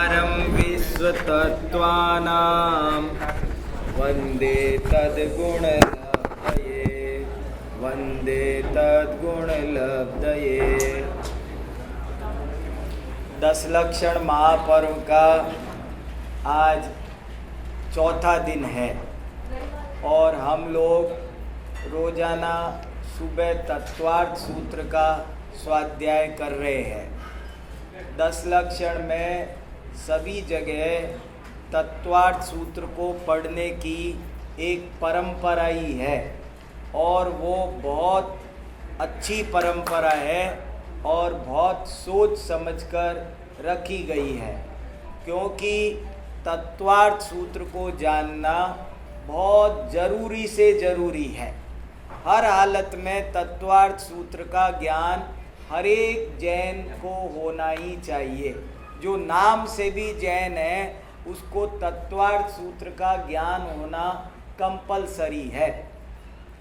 विश्वतत्त्वानां वन्दे तद्गुणलब्धये वन्दे तद्गुणलब्धये। 10 लक्षण महापर्व का आज चौथा दिन है और हम लोग रोजाना सुबह तत्वार्थ सूत्र का स्वाध्याय कर रहे हैं। 10 लक्षण में सभी जगह तत्वार्थ सूत्र को पढ़ने की एक परंपरा ही है और वो बहुत अच्छी परंपरा है और बहुत सोच समझकर रखी गई है, क्योंकि तत्वार्थ सूत्र को जानना बहुत ज़रूरी से ज़रूरी है। हर हालत में तत्वार्थ सूत्र का ज्ञान हर एक जैन को होना ही चाहिए। जो नाम से भी जैन है उसको तत्वार्थ सूत्र का ज्ञान होना कंपलसरी है।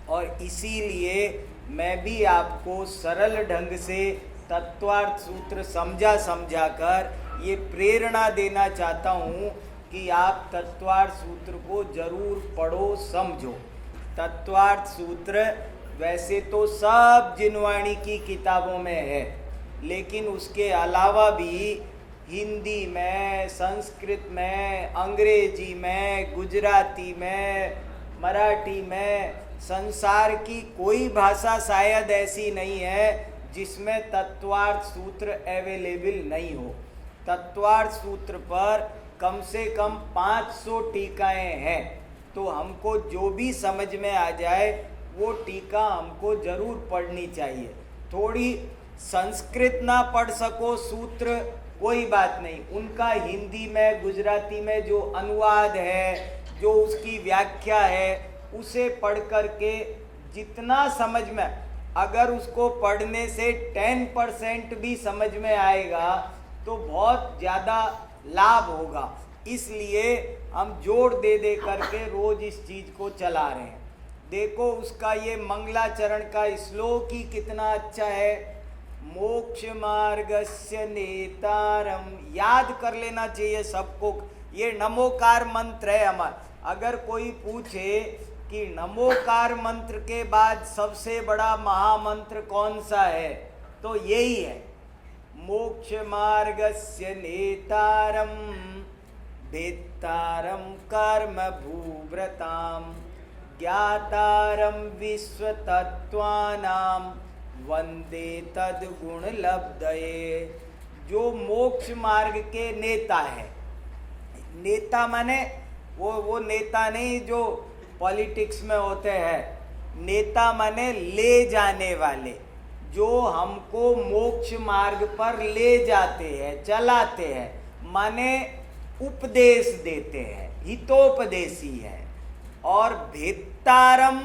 और इसीलिए मैं भी आपको सरल ढंग से तत्वार्थ सूत्र समझा कर ये प्रेरणा देना चाहता हूँ कि आप तत्वार्थ सूत्र को जरूर पढ़ो, समझो। तत्वार्थ सूत्र वैसे तो सब जिनवाणी की किताबों में है, लेकिन उसके अलावा भी हिंदी में, संस्कृत में, अंग्रेजी में, गुजराती में, मराठी में, संसार की कोई भाषा शायद ऐसी नहीं है जिसमें तत्वार्थ सूत्र अवेलेबल नहीं हो। तत्वार्थ सूत्र पर कम से कम 500 टीकाएँ हैं, तो हमको जो भी समझ में आ जाए वो टीका हमको ज़रूर पढ़नी चाहिए। थोड़ी संस्कृत ना पढ़ सको सूत्र कोई बात नहीं, उनका हिंदी में, गुजराती में जो अनुवाद है, जो उसकी व्याख्या है, उसे पढ़ कर के जितना समझ में, अगर उसको पढ़ने से 10% भी समझ में आएगा तो बहुत ज़्यादा लाभ होगा। इसलिए हम जोर दे दे करके रोज इस चीज़ को चला रहे हैं। देखो उसका ये मंगलाचरण का श्लोक ही कितना अच्छा है। मोक्ष मार्गस्य नेतारम, याद कर लेना चाहिए सबको। ये नमोकार मंत्र है हमारा। अगर कोई पूछे कि नमोकार मंत्र के बाद सबसे बड़ा महामंत्र कौन सा है, तो यही है, मोक्ष मार्गस्य नेतारम भेत्तारम कर्म भूव्रताम ज्ञातारम विश्वतत्त्वानां वंदे तद्गुण लब्धये। जो मोक्ष मार्ग के नेता है, नेता माने वो नेता नहीं जो पॉलिटिक्स में होते हैं, नेता माने ले जाने वाले, जो हमको मोक्ष मार्ग पर ले जाते हैं, चलाते हैं, माने उपदेश देते हैं, हितोपदेशी है। और भेत्तारम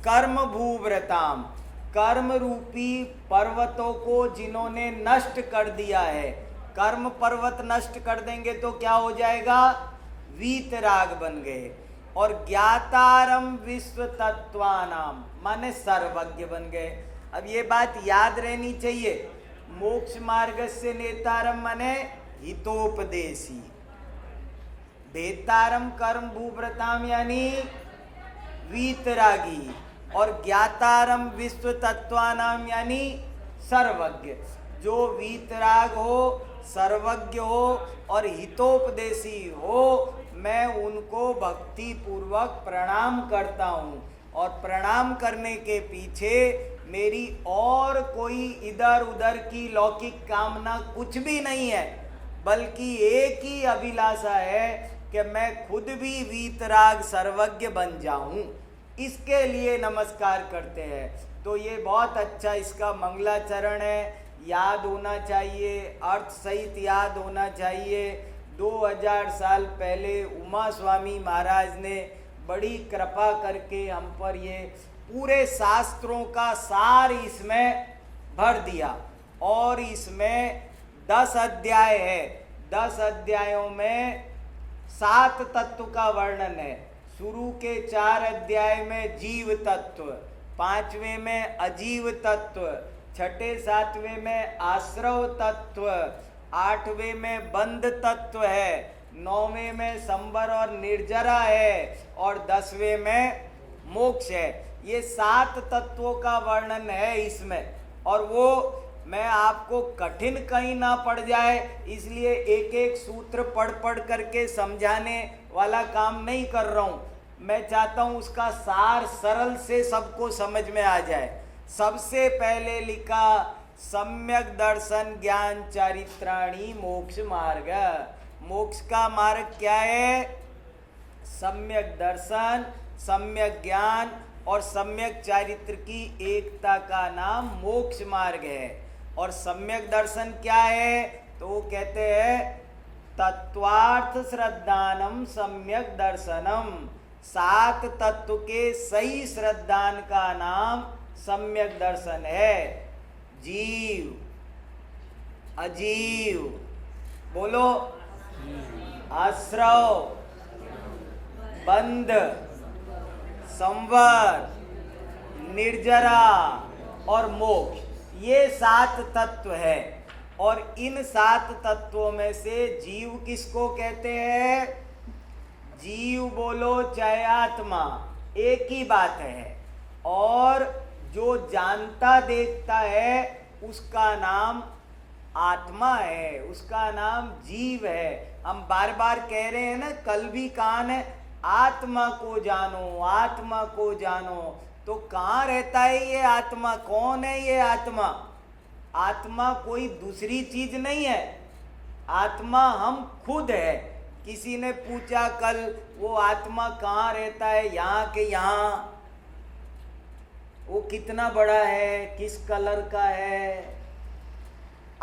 कर्म भूव्रताम, कर्म रूपी पर्वतों को जिन्होंने नष्ट कर दिया है, कर्म पर्वत नष्ट कर देंगे तो क्या हो जाएगा, वीतराग बन गए। और ज्ञातारम विश्व तत्वानाम माने सर्वज्ञ बन गए। अब ये बात याद रहनी चाहिए, मोक्ष मार्ग से नेतारम माने हितोपदेशी, भेत्तारम कर्म भूव्रताम यानी वीतरागी, और ज्ञातारम विश्व तत्वानाम यानी सर्वज्ञ। जो वीतराग हो, सर्वज्ञ हो और हितोपदेशी हो, मैं उनको भक्ति पूर्वक प्रणाम करता हूँ। और प्रणाम करने के पीछे मेरी और कोई इधर उधर की लौकिक कामना कुछ भी नहीं है, बल्कि एक ही अभिलाषा है कि मैं खुद भी वीतराग सर्वज्ञ बन जाऊं। इसके लिए नमस्कार करते हैं। तो ये बहुत अच्छा इसका मंगलाचरण है, याद होना चाहिए, अर्थ सहित याद होना चाहिए। 2000 साल पहले उमा स्वामी महाराज ने बड़ी कृपा करके हम पर ये पूरे शास्त्रों का सार इसमें भर दिया। और इसमें 10 अध्याय है, 10 अध्यायों में 7 तत्व का वर्णन है। शुरू के 4 अध्याय में जीव तत्व, 5वें में अजीव तत्व, 6, 7वें में आश्रव तत्व, 8वें में बंध तत्व है, 9वें में संवर और निर्जरा है, और 10वें में मोक्ष है। ये 7 तत्वों का वर्णन है इसमें, और वो मैं आपको कठिन कहीं ना पड़ जाए इसलिए एक एक सूत्र पढ़ पढ़ करके समझाने वाला काम नहीं कर रहा हूँ। मैं चाहता हूँ उसका सार सरल से सबको समझ में आ जाए। सबसे पहले लिखा सम्यक दर्शन ज्ञान चारित्राणी मोक्ष मार्ग। मोक्ष का मार्ग क्या है? सम्यक दर्शन, सम्यक ज्ञान और सम्यक चारित्र की एकता का नाम मोक्ष मार्ग है। और सम्यक दर्शन क्या है? तो वो कहते हैं तत्वार्थ श्रद्धानम सम्यक दर्शनम। 7 तत्व के सही श्रद्धान का नाम सम्यक दर्शन है। जीव, अजीव, बोलो, आश्रव, बंध, संवर, निर्जरा और मोक्ष, ये 7 तत्व है। और इन 7 तत्वों में से जीव किसको कहते हैं? जीव बोलो चाहे आत्मा, एक ही बात है। और जो जानता देखता है उसका नाम आत्मा है, उसका नाम जीव है। हम बार बार कह रहे हैं ना, कल भी कान है, आत्मा को जानो, आत्मा को जानो। तो कहाँ रहता है ये आत्मा? कौन है ये आत्मा? आत्मा कोई दूसरी चीज नहीं है, आत्मा हम खुद है। किसी ने पूछा कल, वो आत्मा कहाँ रहता है? यहाँ के यहाँ। वो कितना बड़ा है, किस कलर का है?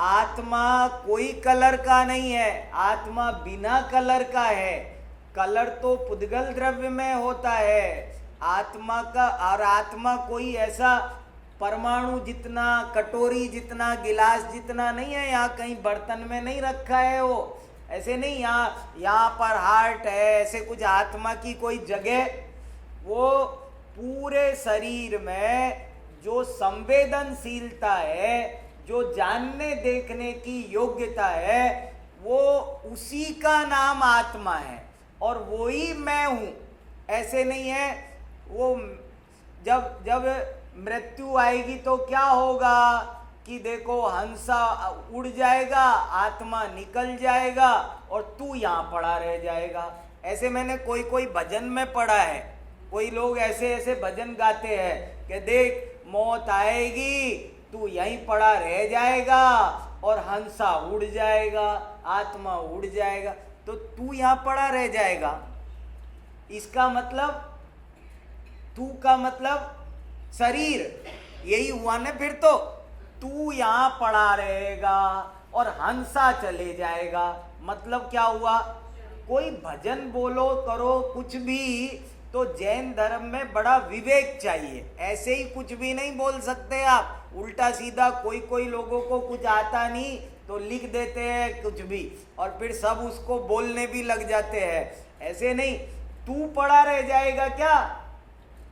आत्मा कोई कलर का नहीं है, आत्मा बिना कलर का है। कलर तो पुद्गल द्रव्य में होता है आत्मा का। और आत्मा कोई ऐसा परमाणु जितना, कटोरी जितना, गिलास जितना नहीं है। यहाँ कहीं बर्तन में नहीं रखा है वो, ऐसे नहीं। यहाँ पर हार्ट है, ऐसे कुछ आत्मा की कोई जगह। वो पूरे शरीर में जो संवेदनशीलता है, जो जानने देखने की योग्यता है, वो उसी का नाम आत्मा है। और वो ही मैं हूँ, ऐसे नहीं है। वो जब मृत्यु आएगी तो क्या होगा कि देखो हंसा उड़ जाएगा, आत्मा निकल जाएगा और तू यहाँ पड़ा रह जाएगा। ऐसे मैंने कोई भजन में पढ़ा है, कोई लोग ऐसे ऐसे भजन गाते हैं कि देख मौत आएगी, तू यहीं पड़ा रह जाएगा और हंसा उड़ जाएगा, आत्मा उड़ जाएगा, तो तू यहाँ पड़ा रह जाएगा। इसका मतलब, तू का मतलब शरीर, यही हुआ ना। फिर तो तू यहाँ पड़ा रहेगा और हंसा चले जाएगा। मतलब क्या हुआ? कोई भजन बोलो करो कुछ भी, तो जैन धर्म में बड़ा विवेक चाहिए। ऐसे ही कुछ भी नहीं बोल सकते आप, उल्टा सीधा। कोई लोगों को कुछ आता नहीं तो लिख देते हैं कुछ भी, और फिर सब उसको बोलने भी लग जाते हैं। ऐसे नहीं, तू पड़ा रह जाएगा क्या?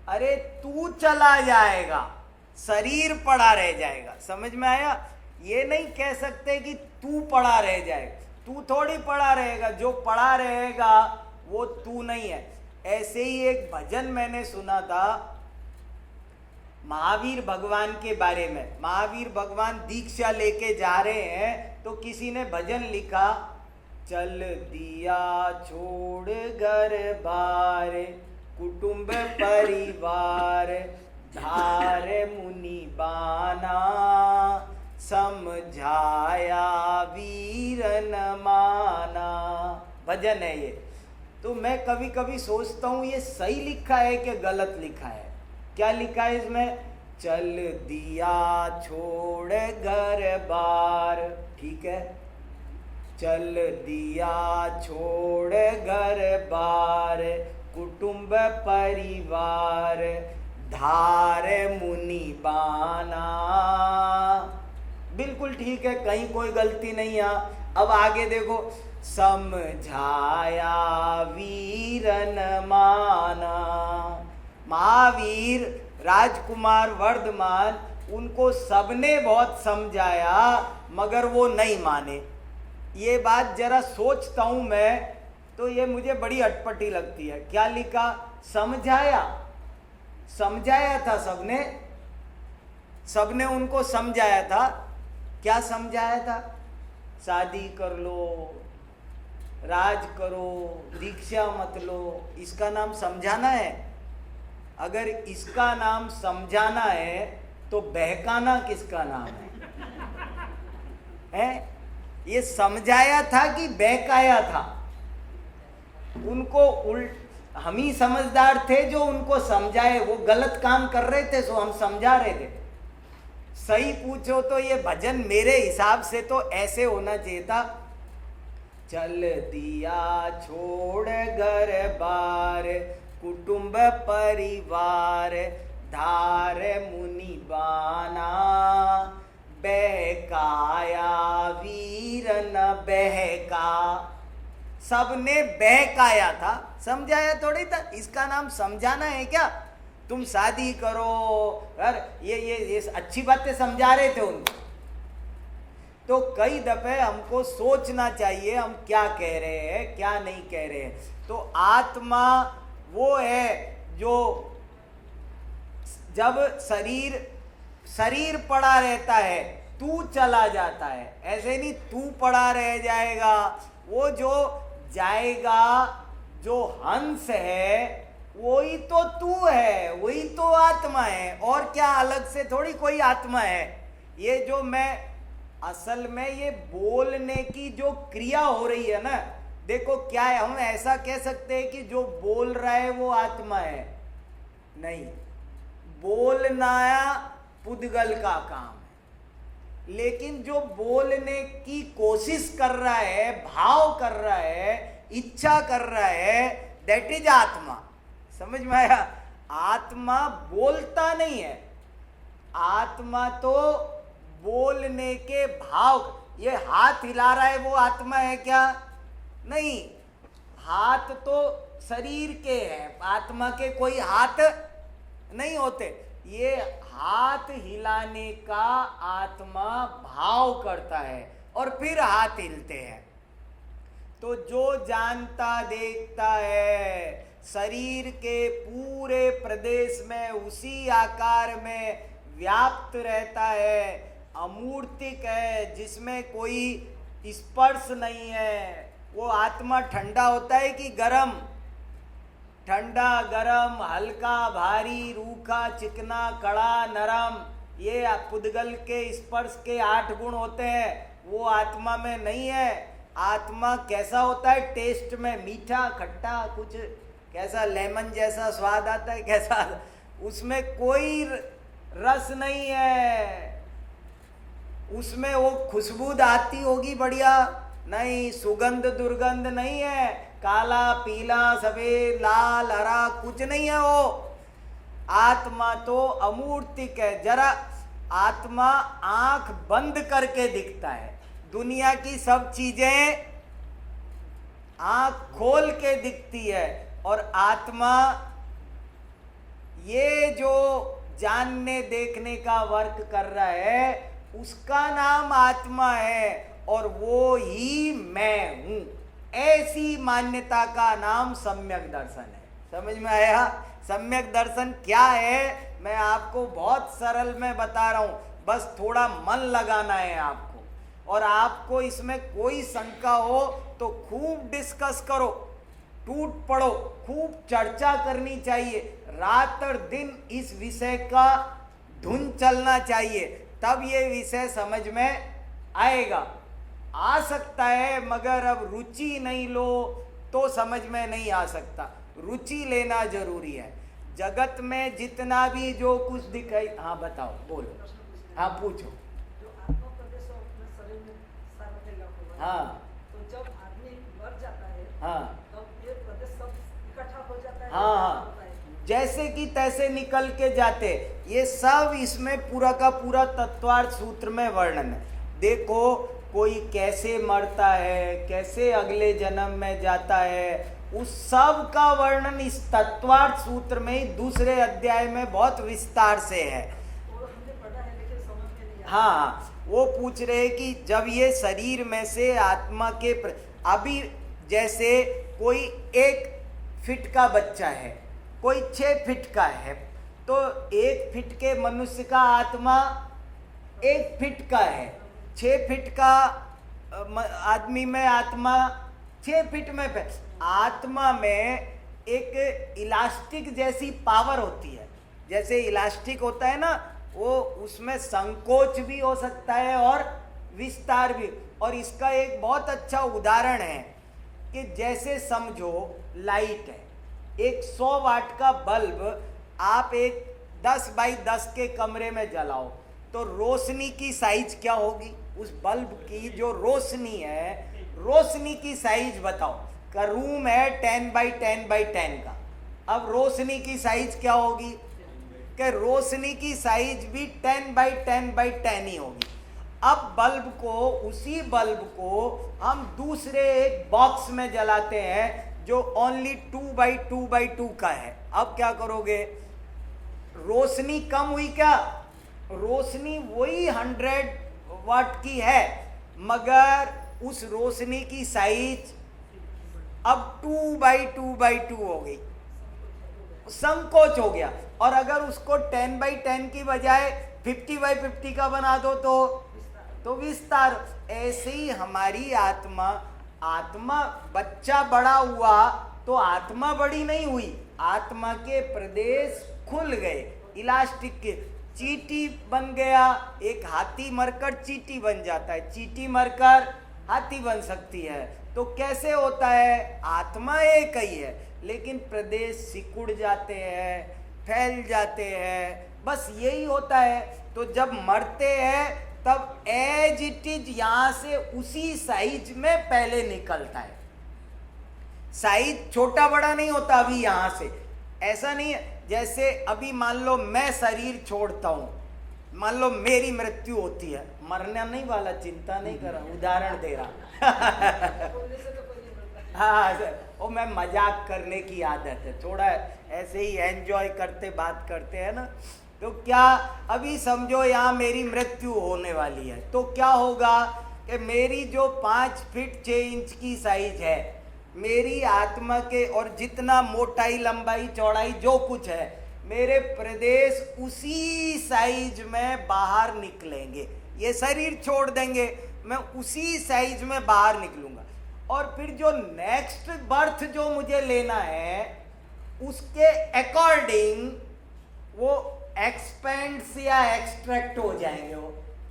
अरे तू चला जाएगा, शरीर पड़ा रह जाएगा। समझ में आया? ये नहीं कह सकते कि तू पड़ा रह जाएगा, तू थोड़ी पड़ा रहेगा। जो पड़ा रहेगा वो तू नहीं है। ऐसे ही एक भजन मैंने सुना था महावीर भगवान के बारे में। महावीर भगवान दीक्षा लेके जा रहे हैं, तो किसी ने भजन लिखा, चल दिया छोड़ घर बार, कुटुंब परिवार, धार मुनि बाना, समझाया वीरन माना। भजन है ये। तो मैं कभी कभी सोचता हूँ ये सही लिखा है कि गलत लिखा है। क्या लिखा है इसमें? चल दिया छोड़ घर बार, ठीक है। चल दिया छोड़ घर बार, कुटुंब परिवार, धार मुनि बाना। बिल्कुल ठीक है, कहीं कोई गलती नहीं है। अब आगे देखो, समझाया वीरन माना। महावीर राजकुमार वर्धमान, उनको सबने बहुत समझाया मगर वो नहीं माने। ये बात जरा सोचता हूं मैं तो ये मुझे बड़ी अटपटी लगती है। क्या लिखा? समझाया। समझाया था सबने उनको समझाया था। क्या समझाया था? शादी कर लो, राज करो, दीक्षा मत लो। इसका नाम समझाना है? अगर इसका नाम समझाना है तो बहकाना किसका नाम है? ये समझाया था कि बहकाया था? उनको हम ही समझदार थे जो उनको समझाए। वो गलत काम कर रहे थे सो हम समझा रहे थे। सही पूछो तो ये भजन मेरे हिसाब से तो ऐसे होना चाहिए था। चल दिया छोड़ घर बार, कुटुंब परिवार, धार मुनि बाना, बहकाया वीर न बहका। सबने बहकाया था, समझाया थोड़ी था। इसका नाम समझाना है क्या? तुम शादी करो, ये अच्छी बातें समझा रहे थे उनको। तो कई दफे हमको सोचना चाहिए हम क्या कह रहे हैं, क्या नहीं कह रहे हैं। तो आत्मा वो है जो जब शरीर पड़ा रहता है तू चला जाता है। ऐसे नहीं तू पड़ा रह जाएगा। वो जो जाएगा, जो हंस है, वही तो तू है, वही तो आत्मा है। और क्या अलग से थोड़ी कोई आत्मा है। ये जो मैं असल में ये बोलने की जो क्रिया हो रही है ना, देखो क्या है, हम ऐसा कह सकते हैं कि जो बोल रहा है वो आत्मा है? नहीं, बोलना पुद्गल का काम है। लेकिन जो बोलने की कोशिश कर रहा है, भाव कर रहा है, इच्छा कर रहा है, दैट इज आत्मा। समझ में आया? आत्मा बोलता नहीं है। आत्मा तो बोलने के भाव। ये हाथ हिला रहा है वो आत्मा है क्या? नहीं, हाथ तो शरीर के हैं, आत्मा के कोई हाथ नहीं होते। ये हाथ हिलाने का आत्मा भाव करता है और फिर हाथ हिलते हैं। तो जो जानता देखता है, शरीर के पूरे प्रदेश में उसी आकार में व्याप्त रहता है, अमूर्तिक है, जिसमें कोई स्पर्श नहीं है। वो आत्मा ठंडा होता है कि गरम? ठंडा, गरम, हल्का, भारी, रूखा, चिकना, कड़ा, नरम, ये पुद्गल के स्पर्श के 8 गुण होते हैं। वो आत्मा में नहीं है। आत्मा कैसा होता है? टेस्ट में मीठा, खट्टा, कुछ कैसा लेमन जैसा स्वाद आता है, कैसा? उसमें कोई रस नहीं है। उसमें वो खुशबू आती होगी बढ़िया, नहीं, सुगंध दुर्गंध नहीं है। काला, पीला, सफेद, लाल, हरा कुछ नहीं है। वो आत्मा तो अमूर्तिक है। जरा आत्मा आंख बंद करके दिखता है। दुनिया की सब चीजें आंख खोल के दिखती है। और आत्मा ये जो जानने देखने का वर्क कर रहा है, उसका नाम आत्मा है और वो ही मैं हूं। ऐसी मान्यता का नाम सम्यक दर्शन है। समझ में आया? सम्यक दर्शन क्या है मैं आपको बहुत सरल में बता रहा हूं, बस थोड़ा मन लगाना है आपको। और आपको इसमें कोई शंका हो तो खूब डिस्कस करो, टूट पड़ो, खूब चर्चा करनी चाहिए। रात और दिन इस विषय का धुन चलना चाहिए, तब ये विषय समझ में आएगा। आ सकता है, मगर अब रुचि नहीं लो तो समझ में नहीं आ सकता। रुचि लेना जरूरी है। जगत में जितना भी जो कुछ दिखाई, हाँ बताओ, बोलो, हाँ पूछो। हाँ, तो जब आदमी मर जाता है, हाँ, तब ये प्रदेश सब इकट्ठा हो जाता है। हाँ, जैसे कि तैसे निकल के जाते। ये सब इसमें पूरा का पूरा तत्वार्थ सूत्र में वर्णन है। देखो कोई कैसे मरता है, कैसे अगले जन्म में जाता है, उस सब का वर्णन इस तत्वार्थ सूत्र में ही दूसरे अध्याय में बहुत विस्तार से है। हमने पढ़ा है लेकिन समझ में नहीं आया। हाँ, वो पूछ रहे कि जब ये शरीर में से आत्मा के अभी जैसे कोई 1 फीट का बच्चा है, कोई 6 फीट का है, तो 1 फीट के मनुष्य का आत्मा 1 फीट का है, 6 फीट का आदमी में आत्मा 6 फीट में आत्मा में एक इलास्टिक जैसी पावर होती है। जैसे इलास्टिक होता है ना, वो उसमें संकोच भी हो सकता है और विस्तार भी। और इसका एक बहुत अच्छा उदाहरण है कि जैसे समझो लाइट है, एक 100 वाट का बल्ब आप एक 10 बाई 10 के कमरे में जलाओ तो रोशनी की साइज क्या होगी? उस बल्ब की जो रोशनी है, रोशनी की साइज बताओ। का रूम है 10 बाई 10 बाई 10 का, अब रोशनी की साइज क्या होगी? कि रोशनी की साइज भी 10 बाई 10 बाई 10 ही होगी। अब बल्ब को, उसी बल्ब को हम दूसरे एक बॉक्स में जलाते हैं जो ओनली 2 बाई 2 बाई 2 का है। अब क्या करोगे? रोशनी कम हुई क्या? रोशनी वही 100 वाट की है, मगर उस रोशनी की साइज अब 2 बाई 2 बाई 2 हो गई, संकोच हो गया। और अगर उसको 10 बाई 10 की बजाय 50 बाई 50 का बना दो तो विस्तार। ऐसे ही हमारी आत्मा बच्चा बड़ा हुआ तो आत्मा बड़ी नहीं हुई, आत्मा के प्रदेश खुल गए, इलास्टिक के। चींटी बन गया, एक हाथी मरकर चींटी बन जाता है, चींटी मरकर हाथी बन सकती है। तो कैसे होता है? आत्मा एक ही है, लेकिन प्रदेश सिकुड़ जाते हैं, फैल जाते हैं, बस यही होता है। तो जब मरते हैं तब एज इट इज यहां से उसी साइज में पहले निकलता है, साइज छोटा बड़ा नहीं होता अभी यहां से, ऐसा नहीं है। जैसे अभी मान लो मैं शरीर छोड़ता हूं, मान लो मेरी मृत्यु होती है, मरना नहीं वाला, चिंता नहीं कर रहा, उदाहरण दे रहा। हाँ, वो मैं मजाक करने की आदत है, थोड़ा ऐसे ही एंजॉय करते बात करते हैं ना। तो क्या अभी समझो यहाँ मेरी मृत्यु होने वाली है, तो क्या होगा कि मेरी जो 5 फीट 6 इंच की साइज है, मेरी आत्मा के, और जितना मोटाई लंबाई चौड़ाई जो कुछ है, मेरे प्रदेश उसी साइज में बाहर निकलेंगे। ये शरीर छोड़ देंगे, मैं उसी साइज में बाहर निकलूंगा। और फिर जो नेक्स्ट बर्थ जो मुझे लेना है, उसके अकॉर्डिंग वो एक्सपेंड्स या एक्सट्रैक्ट हो जाएंगे,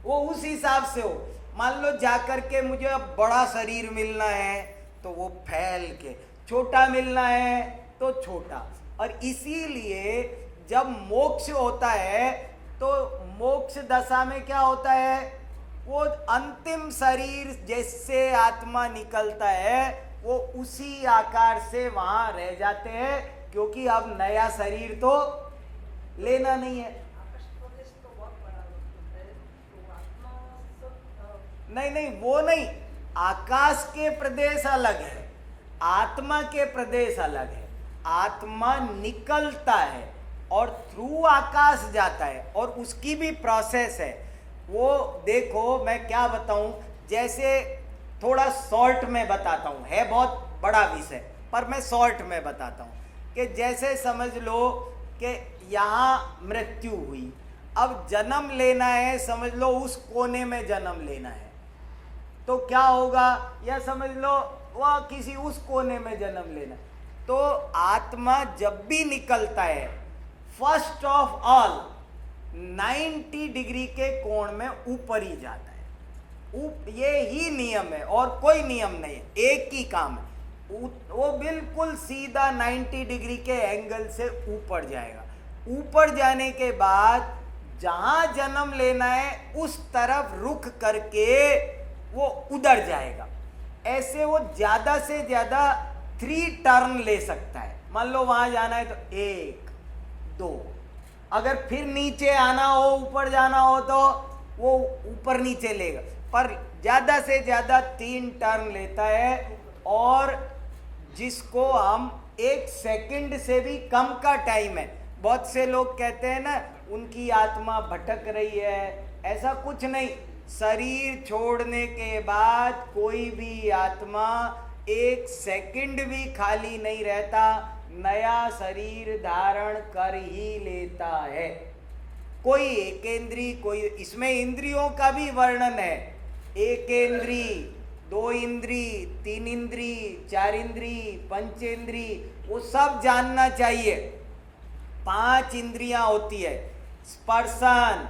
वो उस हिसाब से हो। मान लो जाकर के मुझे अब बड़ा शरीर मिलना है तो वो फैल के, छोटा मिलना है तो छोटा। और इसीलिए जब मोक्ष होता है तो मोक्ष दशा में क्या होता है? वो अंतिम शरीर जैसे आत्मा निकलता है वो उसी आकार से वहां रह जाते हैं, क्योंकि अब नया शरीर तो लेना नहीं है। नहीं, वो नहीं, आकाश के प्रदेश अलग है, आत्मा के प्रदेश अलग है। आत्मा निकलता है और थ्रू आकाश जाता है, और उसकी भी प्रोसेस है। वो देखो मैं क्या बताऊं, जैसे थोड़ा शॉर्ट में बताता हूं, है बहुत बड़ा विषय पर मैं शॉर्ट में बताता हूं कि जैसे समझ लो कि यहाँ मृत्यु हुई, अब जन्म लेना है, समझ लो उस कोने में जन्म लेना है, तो क्या होगा? या समझ लो वह किसी उस कोने में जन्म लेना। तो आत्मा जब भी निकलता है, फर्स्ट ऑफ ऑल 90 डिग्री के कोण में ऊपर ही जाता है। ये ही नियम है और कोई नियम नहीं है, एक ही काम है। वो बिल्कुल सीधा 90 डिग्री के एंगल से ऊपर जाएगा। ऊपर जाने के बाद जहां जन्म लेना है उस तरफ रुख करके वो उधर जाएगा। ऐसे वो ज्यादा से ज्यादा 3 टर्न ले सकता है। मान लो वहां जाना है तो 1 2, अगर फिर नीचे आना हो, ऊपर जाना हो तो वो ऊपर नीचे लेगा, पर ज्यादा से ज्यादा 3 टर्न लेता है। और जिसको हम 1 सेकंड से भी कम का टाइम है, बहुत से लोग कहते हैं ना उनकी आत्मा भटक रही है, ऐसा कुछ नहीं। शरीर छोड़ने के बाद कोई भी आत्मा 1 सेकंड भी खाली नहीं रहता, नया शरीर धारण कर ही लेता है। कोई एकेंद्री, कोई, इसमें इंद्रियों का भी वर्णन है। एकेंद्री, 2 इंद्री, 3 इंद्री, 4 इंद्री, पंचेंद्री, वो सब जानना चाहिए। 5 इंद्रियां होती है, स्पर्शन,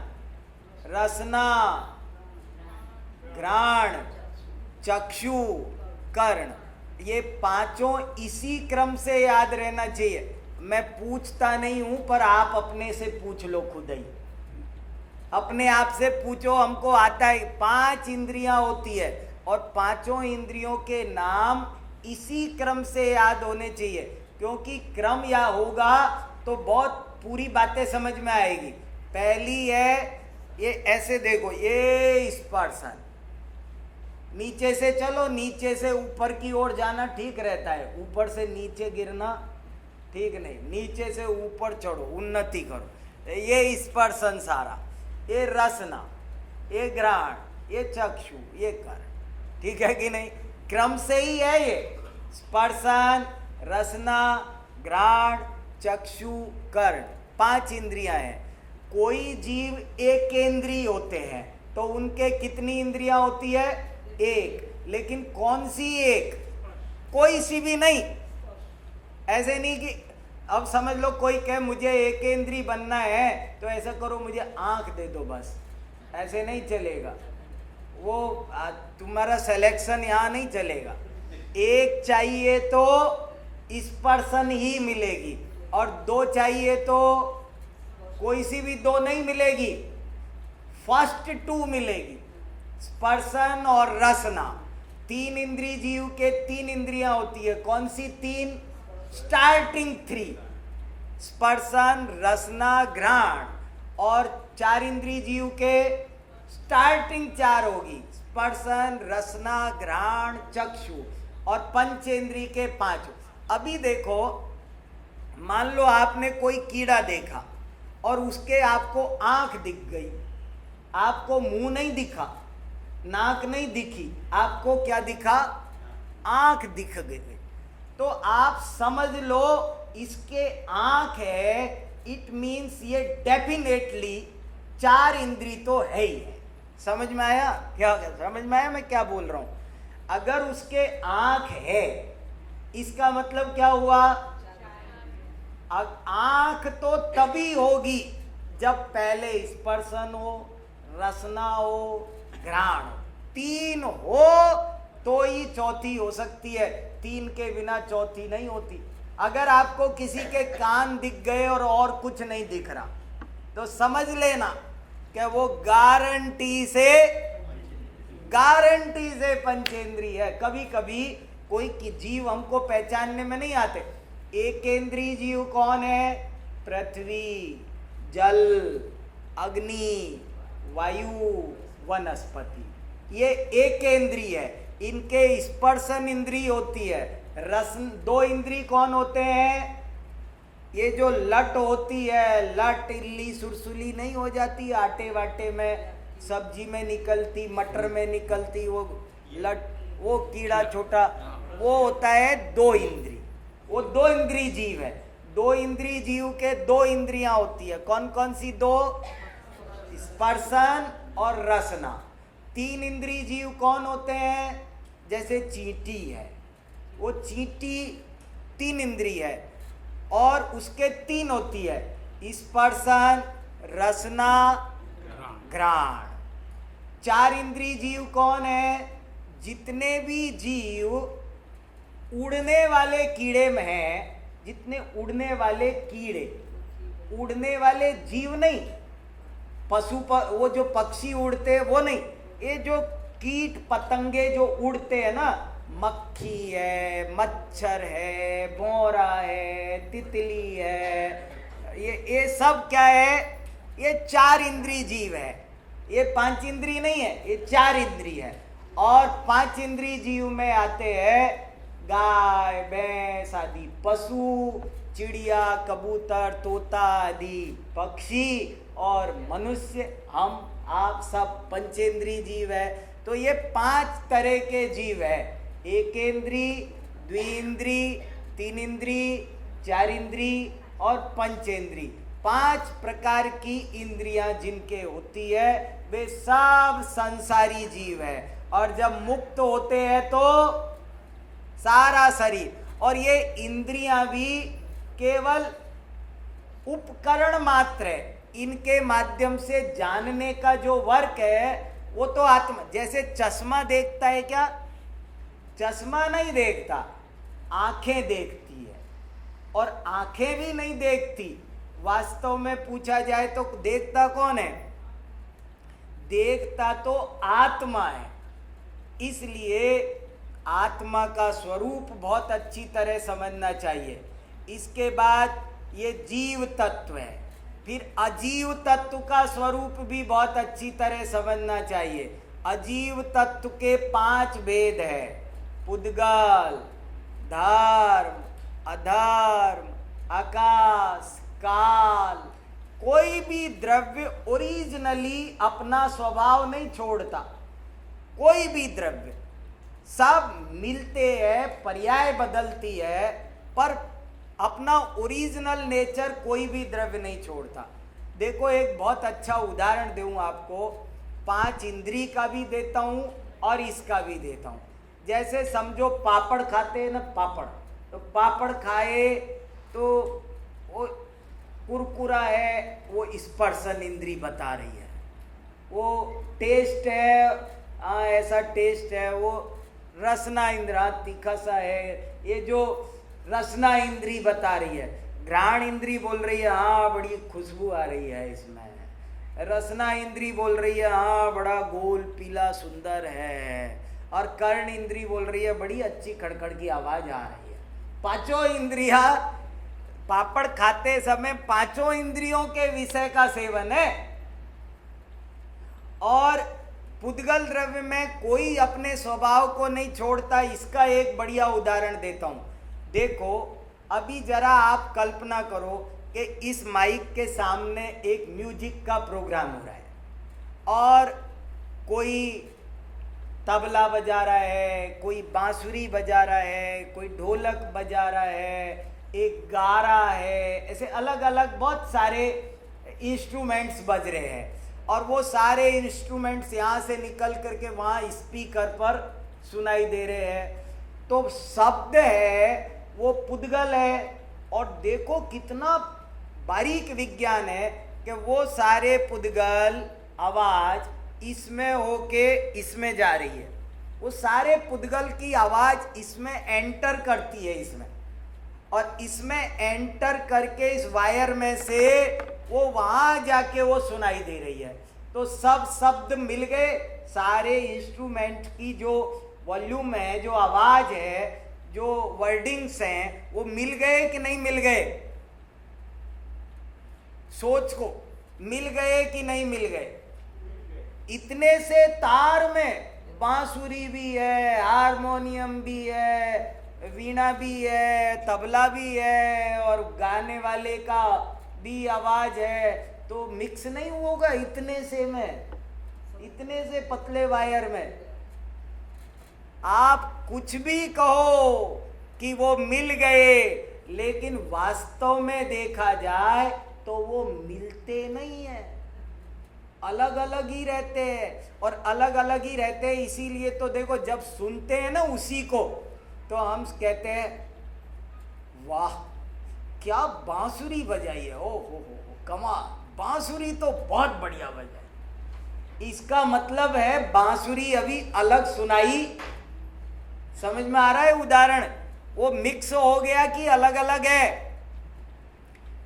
रसना, घ्राण, चक्षु, कर्ण। ये पांचों इसी क्रम से याद रहना चाहिए। मैं पूछता नहीं हूं, पर आप अपने से पूछ लो, खुद ही अपने आप से पूछो, हमको आता है। 5 इंद्रियां होती है और पांचों इंद्रियों के नाम इसी क्रम से याद होने चाहिए, क्योंकि क्रम या होगा तो बहुत पूरी बातें समझ में आएगी। पहली है, ये ऐसे देखो, ये स्पर्शन, नीचे से चलो, नीचे से ऊपर की ओर जाना ठीक रहता है, ऊपर से नीचे गिरना ठीक नहीं, नीचे से ऊपर चढ़ो, उन्नति करो। ये स्पर्शन सारा, ये रसना, ये घ्राण, ये चक्षु, ये कर्ण, ठीक है कि नहीं? क्रम से ही है ये। स्पर्शन, रसना, घ्राण, चक्षु, कर्ण, 5 इंद्रियां हैं। कोई जीव एकेंद्रीय होते हैं तो उनके कितनी इंद्रियां होती है? 1। लेकिन कौन सी एक? कोई सी भी नहीं। ऐसे नहीं कि अब समझ लो कोई कहे मुझे एकेंद्रीय बनना है तो ऐसा करो, मुझे आंख दे दो बस, ऐसे नहीं चलेगा। वो तुम्हारा सिलेक्शन यहाँ नहीं चलेगा। एक चाहिए तो स्पर्शन ही मिलेगी, और 2 चाहिए तो कोई सी भी 2 नहीं मिलेगी, फर्स्ट 2 मिलेगी, स्पर्शन और रसना। 3 इंद्रिय जीव के 3 इंद्रियां होती है। कौन सी 3? स्टार्टिंग 3, स्पर्शन, रसना, घ्राण। और 4 इंद्रिय जीव के स्टार्टिंग 4 होगी, स्पर्शन, रसना, घ्राण, चक्षु। और पंचेंद्रिय के 5। अभी देखो, मान लो आपने कोई कीड़ा देखा और उसके आपको आंख दिख गई, आपको मुंह नहीं दिखा, नाक नहीं दिखी, आपको क्या दिखा? आंख दिख गई। तो आप समझ लो इसके आंख है, इट मीन्स ये डेफिनेटली 4 इंद्रिय तो है ही है। समझ में आया? क्या समझ में आया मैं क्या बोल रहा हूं? अगर उसके आंख है, इसका मतलब क्या हुआ? आंख तो तभी होगी जब पहले स्पर्शन हो, रसना हो, घ्राण हो, 3 हो तो ही चौथी हो सकती है। 3 के बिना चौथी नहीं होती। अगर आपको किसी के कान दिख गए और कुछ नहीं दिख रहा तो समझ लेना कि वो गारंटी से पंचेंद्रिय है। कभी कभी कोई जीव हमको पहचानने में नहीं आते। एकेंद्रीय जीव कौन है? पृथ्वी, जल, अग्नि, वायु, वनस्पति, ये एकेंद्रीय है। इनके स्पर्शन इंद्रिय होती है। रसन 2 इंद्रिय कौन होते हैं? ये जो लट होती है, लट इल्ली सुरसुली नहीं हो जाती आटे वाटे में, सब्जी में निकलती, मटर में निकलती, वो लट, वो कीड़ा छोटा, वो होता है 2 इंद्रिय। वो 2 इंद्रिय जीव है। 2 इंद्रिय जीव के 2 इंद्रियां होती है। कौन कौन सी 2? स्पर्शन और रसना। 3 इंद्रिय जीव कौन होते हैं? जैसे चींटी है, वो चींटी 3 इंद्रिय है और उसके 3 होती है, स्पर्शन, रसना, घ्राण। 4 इंद्रिय जीव कौन है? जितने भी जीव उड़ने वाले कीड़े में हैं, जितने उड़ने वाले कीड़े, उड़ने वाले जीव नहीं, पशु पर वो जो पक्षी उड़ते हैं वो नहीं, ये जो कीट पतंगे जो उड़ते हैं ना, मक्खी है, मच्छर है, भौरा है, तितली है, ये सब क्या है? ये 4 इंद्रिय जीव है। ये 5 इंद्रिय नहीं है, ये 4 इंद्रिय है। और 5 इंद्रिय जीव में आते हैं गाय, भैंस आदि पशु, चिड़िया, कबूतर, तोता आदि पक्षी, और मनुष्य, हम आप सब पंचेंद्री जीव है। तो ये 5 तरह के जीव है, एकेंद्री, द्विइंद्री, 3 इंद्री, 4 इंद्री और पंचेंद्री। 5 प्रकार की इंद्रियां जिनके होती है वे सब संसारी जीव है। और जब मुक्त होते हैं तो सारा शरीर, और ये इंद्रियां भी केवल उपकरण मात्र है, इनके माध्यम से जानने का जो वर्क है वो तो आत्मा। जैसे चश्मा देखता है क्या? चश्मा नहीं देखता, आंखें देखती है। और आंखें भी नहीं देखती, वास्तव में पूछा जाए तो देखता कौन है? देखता तो आत्मा है। इसलिए आत्मा का स्वरूप बहुत अच्छी तरह समझना चाहिए। इसके बाद ये जीव तत्व है, फिर अजीव तत्व का स्वरूप भी बहुत अच्छी तरह समझना चाहिए। अजीव तत्व के 5 भेद है, पुद्गल, धर्म, अधर्म, आकाश, काल। कोई भी द्रव्य ओरिजिनली अपना स्वभाव नहीं छोड़ता, कोई भी द्रव्य, सब मिलते हैं, पर्याय बदलती है, पर अपना ओरिजिनल नेचर कोई भी द्रव्य नहीं छोड़ता। देखो एक बहुत अच्छा उदाहरण दूं आपको, 5 इंद्री का भी देता हूं और इसका भी देता हूं। जैसे समझो पापड़ खाते हैं ना, पापड़, तो पापड़ खाए तो वो कुरकुरा है, वो स्पर्शन इंद्री बता रही है। वो टेस्ट है, ऐसा टेस्ट है। वो रसना इंद्रा, तीखा सा है, ये जो रसना इंद्री बता रही है। घ्राण इंद्री बोल रही है हाँ बड़ी खुशबू आ रही है इसमें। रसना इंद्री बोल रही है हाँ बड़ा गोल पीला सुंदर है। और कर्ण इंद्री बोल रही है बड़ी अच्छी खड़खड़ की आवाज आ रही है। 5 इंद्रियां पापड़ खाते समय 5 इंद्रियों के विषय का सेवन है। और पुद्गल द्रव्य में कोई अपने स्वभाव को नहीं छोड़ता। इसका एक बढ़िया उदाहरण देता हूं। देखो अभी जरा आप कल्पना करो कि इस माइक के सामने एक म्यूजिक का प्रोग्राम हो रहा है और कोई तबला बजा रहा है, कोई बांसुरी बजा रहा है, कोई ढोलक बजा रहा है, एक गा रहा है, ऐसे अलग अलग बहुत सारे इंस्ट्रूमेंट्स बज रहे हैं। और वो सारे इंस्ट्रूमेंट्स यहाँ से निकल करके वहाँ स्पीकर पर सुनाई दे रहे हैं। तो शब्द है वो पुद्गल है। और देखो कितना बारीक विज्ञान है कि वो सारे पुद्गल आवाज इसमें होके इसमें जा रही है। वो सारे पुद्गल की आवाज इसमें एंटर करती है इसमें, और इसमें एंटर करके इस वायर में से वो वहां जाके वो सुनाई दे रही है। तो सब शब्द मिल गए, सारे इंस्ट्रूमेंट की जो वॉल्यूम है, जो आवाज है, जो वर्डिंग्स हैं, वो मिल गए कि नहीं मिल गए? सोच को, मिल गए कि नहीं मिल गए? इतने से तार में बांसुरी भी है, हारमोनियम भी है, वीणा भी है, तबला भी है, और गाने वाले का भी आवाज है। तो मिक्स नहीं होगा इतने से में, इतने से पतले वायर में। आप कुछ भी कहो कि वो मिल गए, लेकिन वास्तव में देखा जाए तो वो मिलते नहीं है, अलग अलग ही रहते हैं। और अलग अलग ही रहते हैं इसीलिए तो देखो जब सुनते हैं ना उसी को, तो हम कहते हैं वाह क्या बांसुरी बजाई है, ओ हो कमाल, बांसुरी तो बहुत बढ़िया बजाई। इसका मतलब है बांसुरी अभी अलग सुनाई। समझ में आ रहा है उदाहरण? वो मिक्स हो गया कि अलग अलग है?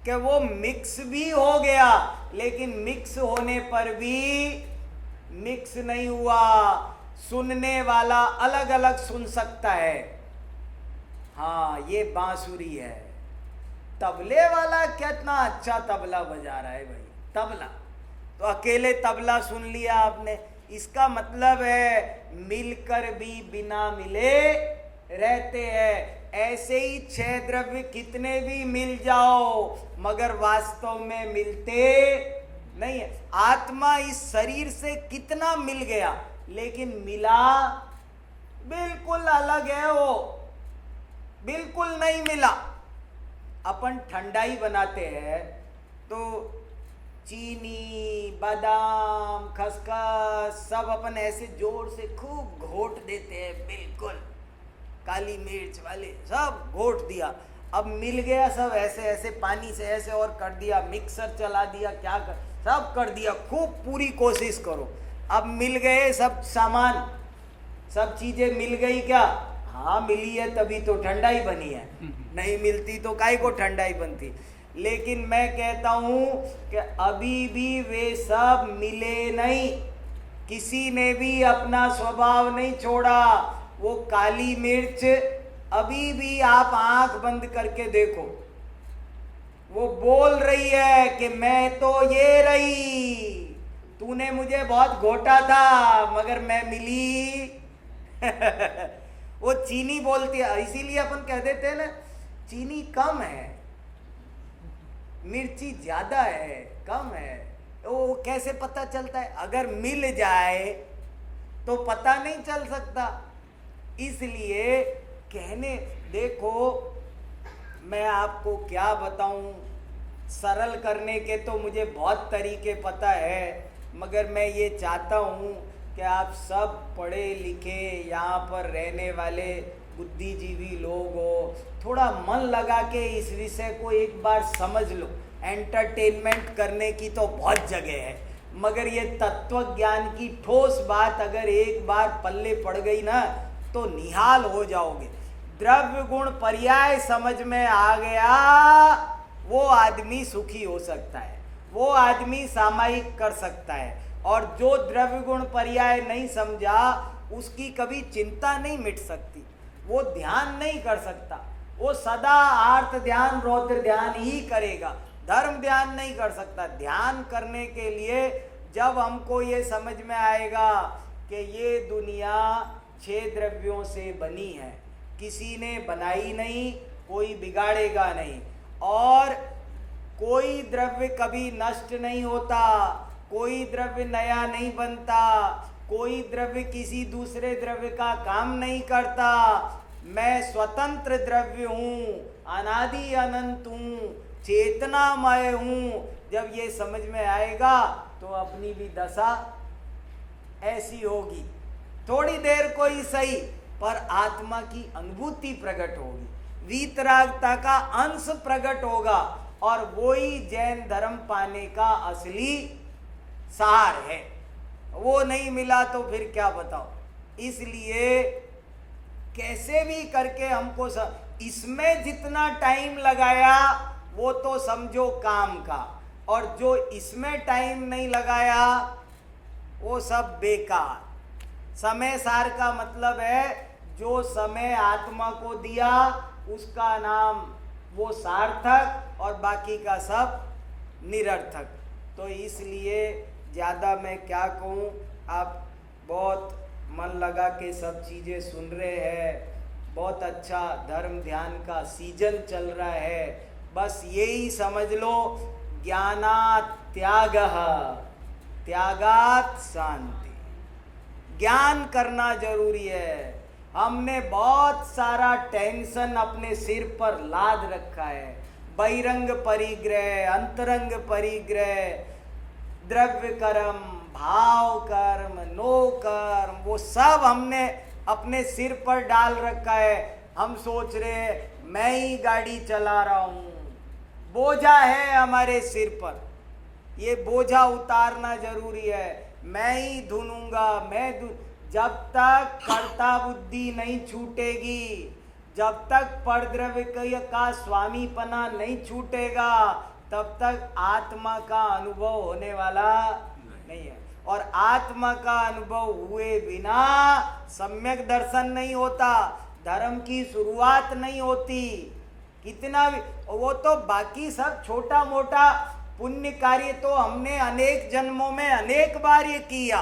कि वो मिक्स भी हो गया, लेकिन मिक्स होने पर भी मिक्स नहीं हुआ। सुनने वाला अलग अलग सुन सकता है। हाँ ये बांसुरी है। तबले वाला कितना अच्छा तबला बजा रहा है भाई, तबला तो अकेले तबला सुन लिया आपने। इसका मतलब है मिलकर भी बिना मिले रहते हैं। ऐसे ही 6 द्रव्य कितने भी मिल जाओ मगर वास्तव में मिलते नहीं है। आत्मा इस शरीर से कितना मिल गया, लेकिन मिला बिल्कुल अलग है, वो बिल्कुल नहीं मिला। अपन ठंडाई बनाते हैं तो चीनी, बादाम, खसखस सब अपन ऐसे जोर से खूब घोट देते हैं, बिल्कुल काली मिर्च वाले सब घोट दिया। अब मिल गया सब ऐसे ऐसे पानी से ऐसे और कर दिया, मिक्सर चला दिया, क्या कर सब कर दिया, खूब पूरी कोशिश करो। अब मिल गए सब सामान, सब चीजें मिल गई क्या? हाँ मिली है तभी तो ठंडाई बनी है, नहीं मिलती तो काहे को ठंडाई बनती। लेकिन मैं कहता हूं कि अभी भी वे सब मिले नहीं, किसी ने भी अपना स्वभाव नहीं छोड़ा। वो काली मिर्च अभी भी आप आंख बंद करके देखो, वो बोल रही है कि मैं तो ये रही, तूने मुझे बहुत घोटा था मगर मैं मिली। वो चीनी बोलती है, इसीलिए अपन कह देते हैं ना चीनी कम है, मिर्ची ज्यादा है, कम है। वो कैसे पता चलता है? अगर मिल जाए तो पता नहीं चल सकता। इसलिए कहने देखो, मैं आपको क्या बताऊं, सरल करने के तो मुझे बहुत तरीके पता है, मगर मैं ये चाहता हूं कि आप सब पढ़े लिखे यहाँ पर रहने वाले बुद्धिजीवी लोग हो, थोड़ा मन लगा के इस विषय को एक बार समझ लो। एंटरटेनमेंट करने की तो बहुत जगह है, मगर ये तत्व ज्ञान की ठोस बात अगर एक बार पल्ले पड़ गई ना तो निहाल हो जाओगे। द्रव्य गुण पर्याय समझ में आ गया, वो आदमी सुखी हो सकता है, वो आदमी सामायिक कर सकता है। और जो द्रव्य गुण पर्याय नहीं समझा उसकी कभी चिंता नहीं मिट सकती, वो ध्यान नहीं कर सकता, वो सदा आर्त ध्यान रौद्र ध्यान ही करेगा, धर्म ध्यान नहीं कर सकता। ध्यान करने के लिए जब हमको ये समझ में आएगा कि ये दुनिया 6 द्रव्यों से बनी है, किसी ने बनाई नहीं, कोई बिगाड़ेगा नहीं, और कोई द्रव्य कभी नष्ट नहीं होता, कोई द्रव्य नया नहीं बनता, कोई द्रव्य किसी दूसरे द्रव्य का काम नहीं करता, मैं स्वतंत्र द्रव्य हूँ, अनादि अनंत हूँ, चेतनामय हूँ। जब ये समझ में आएगा तो अपनी भी दशा ऐसी होगी, थोड़ी देर को ही सही पर आत्मा की अनुभूति प्रकट होगी, वीतरागता का अंश प्रकट होगा, और वही जैन धर्म पाने का असली सार है। वो नहीं मिला तो फिर क्या बताओ। इसलिए कैसे भी करके हमको इसमें जितना टाइम लगाया वो तो समझो काम का, और जो इसमें टाइम नहीं लगाया वो सब बेकार। समय सार का मतलब है जो समय आत्मा को दिया उसका नाम वो सार्थक, और बाकी का सब निरर्थक। तो इसलिए ज़्यादा मैं क्या कहूँ, आप बहुत मन लगा के सब चीज़ें सुन रहे हैं, बहुत अच्छा धर्म ध्यान का सीजन चल रहा है। बस यही समझ लो, ज्ञानात् त्यागः त्यागात् शांति। ज्ञान करना जरूरी है। हमने बहुत सारा टेंशन अपने सिर पर लाद रखा है, बहिरंग परिग्रह, अंतरंग परिग्रह, द्रव्य कर्म, भाव कर्म, नो कर्म, वो सब हमने अपने सिर पर डाल रखा है। हम सोच रहे हैं मैं ही गाड़ी चला रहा हूँ, बोझा है हमारे सिर पर, ये बोझा उतारना जरूरी है। मैं ही धुनूंगा, जब तक कर्ता बुद्धि नहीं छूटेगी, जब तक परद्रव्य का स्वामीपना नहीं छूटेगा, तब तक आत्मा का अनुभव होने वाला नहीं है। और आत्मा का अनुभव हुए बिना सम्यक दर्शन नहीं होता, धर्म की शुरुआत नहीं होती। कितना भी वो तो बाकी सब छोटा मोटा पुण्य कार्य तो हमने अनेक जन्मों में अनेक बार ये किया,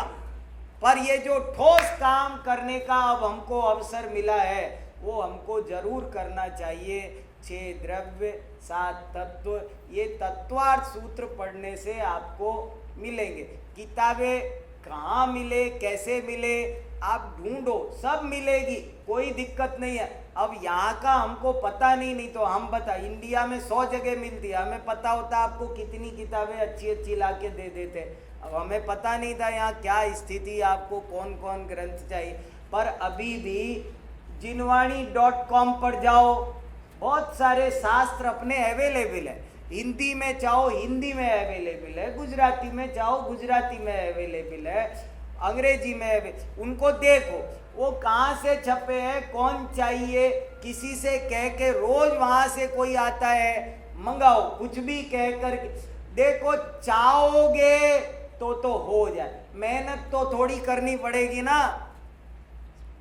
पर ये जो ठोस काम करने का अब हमको अवसर मिला है वो हमको जरूर करना चाहिए। 6 द्रव्य 7 तत्व, ये तत्वार्थ सूत्र पढ़ने से आपको मिलेंगे। किताबें कहाँ मिले, कैसे मिले, आप ढूंढो, सब मिलेगी, कोई दिक्कत नहीं है। अब यहाँ का हमको पता नहीं तो हम बता, इंडिया में 100 जगह मिलती है, हमें पता होता आपको कितनी किताबें अच्छी अच्छी ला के दे देते। अब हमें पता नहीं था यहाँ क्या स्थिति, आपको कौन कौन ग्रंथ चाहिए। पर अभी भी jinwani.com पर जाओ, बहुत सारे शास्त्र अपने अवेलेबल है। हिंदी में चाहो हिंदी में अवेलेबल है, गुजराती में चाहो गुजराती में अवेलेबल है, अंग्रेजी में उनको देखो वो कहाँ से छपे हैं, कौन चाहिए, किसी से कह के, रोज वहाँ से कोई आता है, मंगाओ, कुछ भी कह कर देखो, चाहोगे तो हो जाए। मेहनत तो थोड़ी करनी पड़ेगी ना।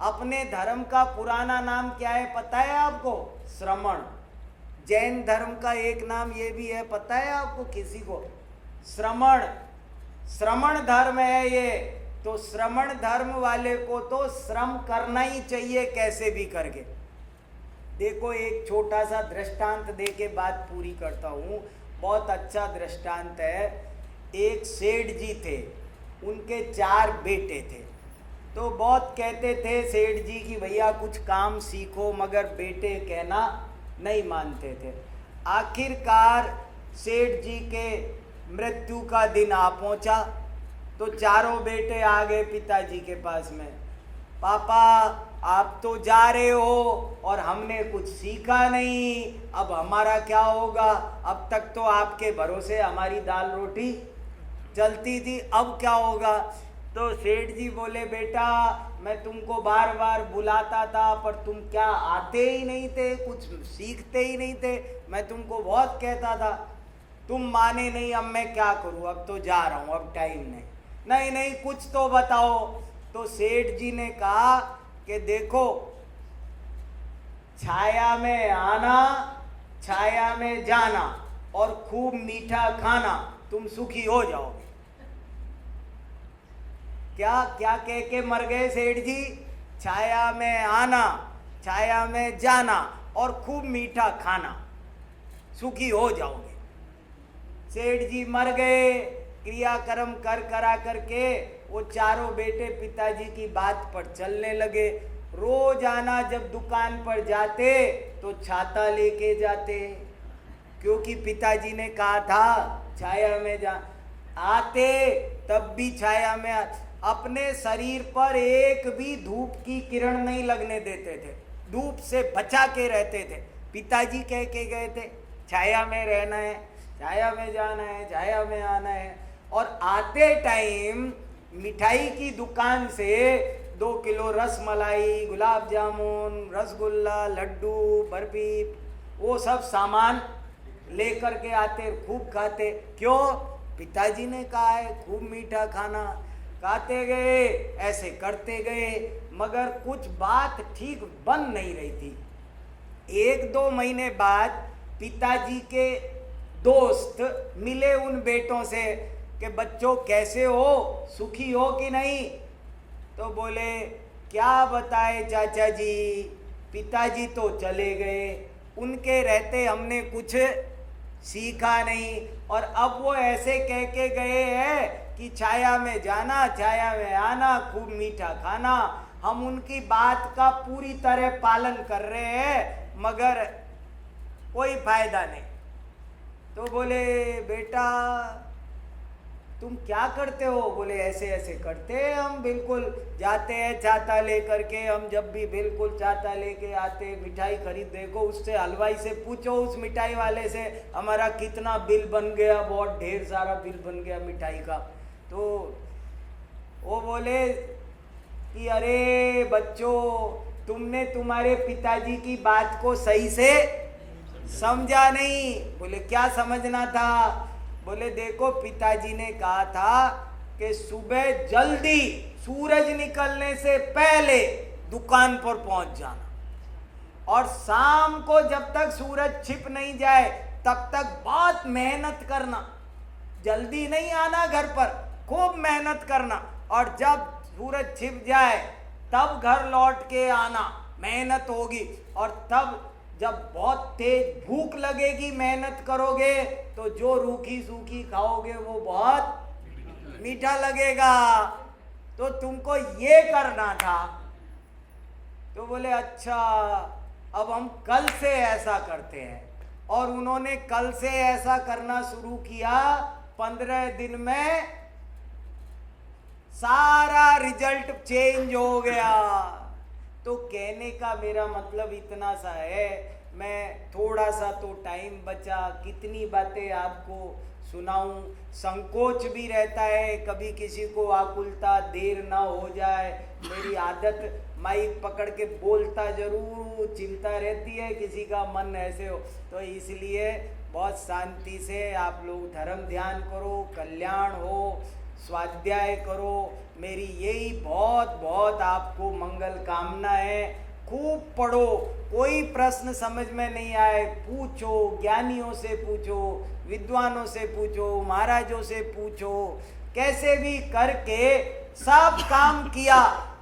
अपने धर्म का पुराना नाम क्या है पता है आपको? श्रमण। जैन धर्म का एक नाम ये भी है, पता है आपको किसी को? श्रमण। श्रमण धर्म है ये। तो श्रमण धर्म वाले को तो श्रम करना ही चाहिए कैसे भी करके। देखो एक छोटा सा दृष्टांत दे के बात पूरी करता हूँ, बहुत अच्छा दृष्टांत है। एक सेठ जी थे, उनके 4 बेटे थे। तो बहुत कहते थे सेठ जी की भैया कुछ काम सीखो, मगर बेटे कहना नहीं मानते थे। आखिरकार सेठ जी के मृत्यु का दिन आ पहुंचा तो चारों बेटे आ गए पिताजी के पास में। पापा आप तो जा रहे हो और हमने कुछ सीखा नहीं, अब हमारा क्या होगा? अब तक तो आपके भरोसे हमारी दाल रोटी चलती थी, अब क्या होगा? तो सेठ जी बोले बेटा मैं तुमको बार बार बुलाता था पर तुम क्या आते ही नहीं थे, कुछ सीखते ही नहीं थे। मैं तुमको बहुत कहता था, तुम माने नहीं, अब मैं क्या करूं, अब तो जा रहा हूं, अब टाइम नहीं। नहीं नहीं कुछ तो बताओ। तो सेठ जी ने कहा कि देखो, छाया में आना, छाया में जाना और खूब मीठा खाना, तुम सुखी हो जाओगे। क्या क्या कह के मर गए सेठ जी? छाया में आना, छाया में जाना और खूब मीठा खाना, सुखी हो जाओगे। सेठ जी मर गए। क्रियाक्रम कर करा करके वो चारों बेटे पिताजी की बात पर चलने लगे। रोजाना जब दुकान पर जाते तो छाता लेके जाते, क्योंकि पिताजी ने कहा था छाया में जा। आते तब भी छाया में अपने शरीर पर एक भी धूप की किरण नहीं लगने देते थे, धूप से बचा के रहते थे। पिताजी कह के गए थे छाया में रहना है, छाया में जाना है, छाया में आना है। और आते टाइम मिठाई की दुकान से 2 किलो रस मलाई, गुलाब जामुन, रसगुल्ला, लड्डू, बर्फी, वो सब सामान लेकर के आते, खूब खाते। क्यों? पिताजी ने कहा है खूब मीठा खाना। खाते गए, ऐसे करते गए, मगर कुछ बात ठीक बन नहीं रही थी। 1-2 महीने बाद पिताजी के दोस्त मिले उन बेटों से कि बच्चों कैसे हो, सुखी हो कि नहीं? तो बोले क्या बताए चाचा जी, पिताजी तो चले गए, उनके रहते हमने कुछ सीखा नहीं, और अब वो ऐसे कह के गए हैं कि छाया में जाना, छाया में आना, खूब मीठा खाना। हम उनकी बात का पूरी तरह पालन कर रहे हैं मगर कोई फायदा नहीं। तो बोले बेटा तुम क्या करते हो? बोले ऐसे ऐसे करते हैं हम, बिल्कुल जाते हैं छाता लेकर के, हम जब भी बिल्कुल छाता लेके आते, मिठाई खरीद, देखो उससे हलवाई से पूछो, उस मिठाई वाले से हमारा कितना बिल बन गया, बहुत ढेर सारा बिल बन गया मिठाई का। तो वो बोले कि अरे बच्चों तुमने तुम्हारे पिताजी की बात को सही से समझा नहीं। बोले क्या समझना था? बोले देखो पिताजी ने कहा था कि सुबह जल्दी सूरज निकलने से पहले दुकान पर पहुंच जाना, और शाम को जब तक सूरज छिप नहीं जाए तब तक बहुत मेहनत करना, जल्दी नहीं आना घर पर, खूब मेहनत करना, और जब सूरज छिप जाए तब घर लौट के आना, मेहनत होगी। और तब जब बहुत तेज भूख लगेगी, मेहनत करोगे तो जो रूखी सूखी खाओगे वो बहुत मीठा लगेगा। तो तुमको ये करना था। तो बोले अच्छा, अब हम कल से ऐसा करते हैं। और उन्होंने कल से ऐसा करना शुरू किया। 15 दिन में सारा रिजल्ट चेंज हो गया। तो कहने का मेरा मतलब इतना सा है, मैं थोड़ा सा तो टाइम बचा, कितनी बातें आपको सुनाऊं। संकोच भी रहता है, कभी किसी को आकुलता, देर ना हो जाए। मेरी आदत माइक पकड़ के बोलता जरूर, चिंता रहती है किसी का मन ऐसे हो। तो इसलिए बहुत शांति से आप लोग धर्म ध्यान करो, कल्याण हो, स्वाध्याय करो। मेरी यही बहुत बहुत आपको मंगल कामना है। खूब पढ़ो, कोई प्रश्न समझ में नहीं आए पूछो, ज्ञानियों से पूछो, विद्वानों से पूछो, महाराजों से पूछो। कैसे भी करके सब काम किया,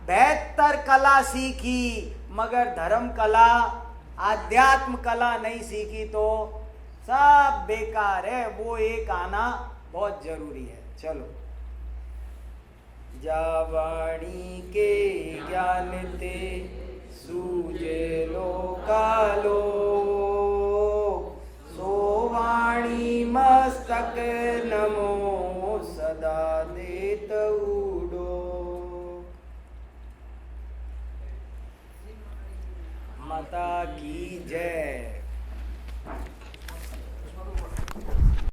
बेहतर कला सीखी, मगर धर्म कला, आध्यात्म कला नहीं सीखी तो सब बेकार है। वो एक आना बहुत जरूरी है। चलो, जावाणी के ज्ञान ते सूझे लोकालो, सोवाणी मस्तक नमो सदा देत उडो। माता की जय।